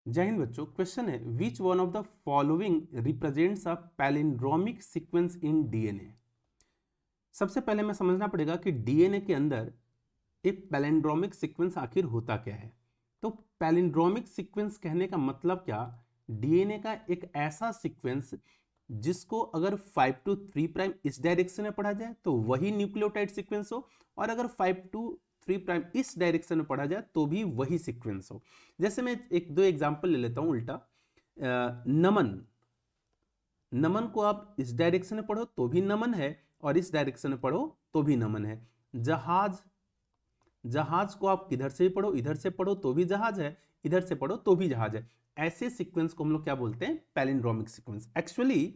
जय हिंद बच्चों। क्वेश्चन है which one of the following represents a palindromic sequence in DNA. सबसे पहले हमें समझना पड़ेगा कि डीएनए के अंदर एक पैलिंड्रोमिक सीक्वेंस आखिर होता क्या है। तो पैलिंड्रोमिक सीक्वेंस कहने का मतलब क्या, डीएनए का एक ऐसा सीक्वेंस जिसको अगर 5 to 3 प्राइम इस डायरेक्शन में पढ़ा जाए तो वही न्यूक्लियोटाइड सीक्वेंस हो, और अगर 5 to 3 प्राइम इस डायरेक्शन में पढ़ा जाए तो भी वही सीक्वेंस हो। जैसे मैं एक दो एग्जांपल ले लेता हूं उल्टा। नमन, नमन को आप इस डायरेक्शन में पढ़ो तो भी नमन है, और इस डायरेक्शन में पढ़ो तो भी नमन है। जहाज, जहाज को आप किधर से भी पढ़ो, इधर से पढ़ो तो भी जहाज है, इधर से पढ़ो तो भी जहाज है। ऐसे सीक्वेंस को हम लोग क्या बोलते हैं, पैलिंड्रोमिक सीक्वेंस। एक्चुअली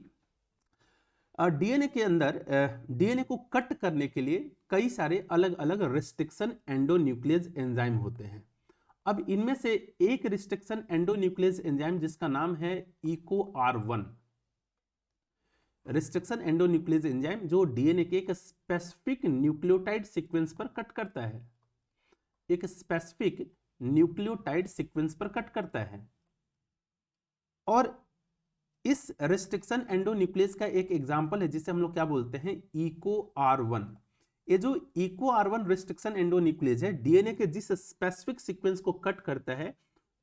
डीएनए के अंदर डीएनए को कट करने के लिए कई सारे अलग अलग रिस्ट्रिक्शन एंडोन्यूक्लियस एंजाइम होते हैं। अब इनमें से एक रिस्ट्रिक्शन एंडोन्यूक्लियस एंजाइम जिसका नाम है EcoR1, रिस्ट्रिक्शन एंडोन्यूक्लियस एंजाइम जो डीएनए के एक स्पेसिफिक न्यूक्लियोटाइड सीक्वेंस पर कट करता है, एक स्पेसिफिक न्यूक्लियोटाइड सीक्वेंस पर कट करता है। और इस रिस्ट्रिक्शन एंडोन्यूक्लियस का एक एग्जांपल है जिसे हम लोग क्या बोलते हैं, EcoR1। ये जो EcoR1 रिस्ट्रिक्शन एंडोन्यूक्लियस है, डीएनए के जिस स्पेसिफिक सीक्वेंस को कट करता है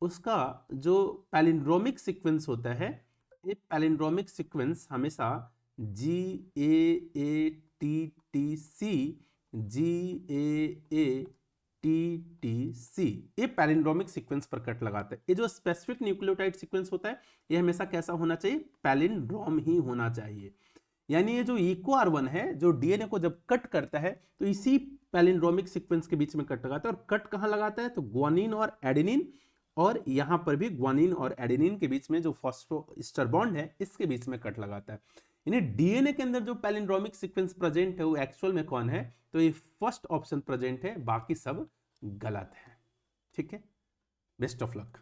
उसका जो पैलिंड्रोमिक सीक्वेंस होता है, ये पैलिंड्रोमिक सीक्वेंस हमेशा GAATTC GAATTC, ये पैलिंड्रोमिक सीक्वेंस पर कट लगाता है। ये जो स्पेसिफिक न्यूक्लियोटाइड सीक्वेंस होता है ये हमेशा कैसा होना चाहिए, पैलिंड्रोम ही होना चाहिए। यानी ये जो EcoR1 है जो डीएनए को जब कट करता है तो इसी पैलिंड्रोमिक सीक्वेंस के बीच में कट लगाता है। और कट कहां लगाता है, तो ग्वानिन और एडेनिन, और यहां पर भी ग्वानिन और एडेनिन के बीच में जो फॉस्फोएस्टर बॉन्ड है इसके बीच में कट लगाता है। यानी डीएनए के अंदर जो पैलिंड्रोमिक सीक्वेंस प्रेजेंट है वो एक्चुअल में कौन है, तो ये फर्स्ट ऑप्शन प्रेजेंट है, बाकी सब गलत है। ठीक है, बेस्ट ऑफ लक।